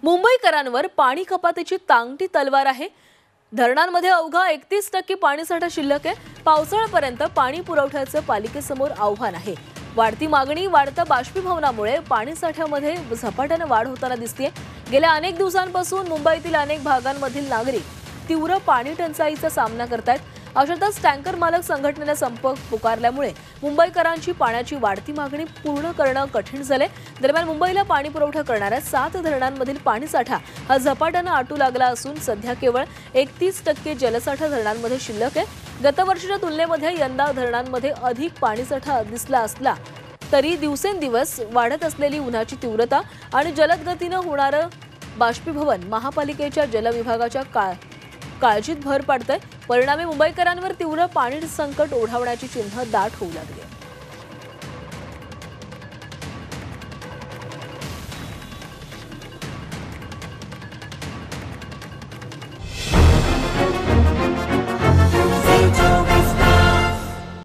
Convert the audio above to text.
मुंबईकरांवर पाणी कपातीची टांगती तलवार आहे। धरणांमध्ये अवघा 31% पाणीसाठा शिल्लक आहे। पावसाळ्यापर्यंत पाणी पुरवठ्याचं पालिकेसमोर आव्हान आहे। वाढती मागणी, वाढत्या बाष्पीभवनामुळे पाणीसाठ्यामध्ये झपाट्याने वाढ होताना दिसते। गेल्या अनेक दिवसांपासून मुंबईतील अनेक भागांमधील नागरिक तीव्र पाणी टंचाईचा सामना करतात। अशातच टँकर मालक संघटनेने संप पुकारल्यामुळे मुंबईकरांची पाण्याची वाढती मागणी पूर्ण करणं कठीण झाले। दरम्यान मुंबईला पाणी पुरवठा करणाऱ्या 7 धरणांमधील पाणीसाठा हा झपाट्याने आटू लागला असून सध्या केवळ 31% जलसाठा धरणांमध्ये शिल्लक आहे। गतवर्षीच्या तुलनेमध्ये यंदा धरणांमध्ये अधिक पाणीसाठा दिसला असला तरी दिवसेंदिवस वाढत असलेली उन्हाची तीव्रता आणि जलद गतीने होणारं बाष्पीभवन महापालिकेच्या जलविभागाच्या काळजीत भर पडतंय। परिणामी मुंबईकरांवर तीव्र पाणी संकट ओढावण्याची चिन्ह दाट होऊ लागली।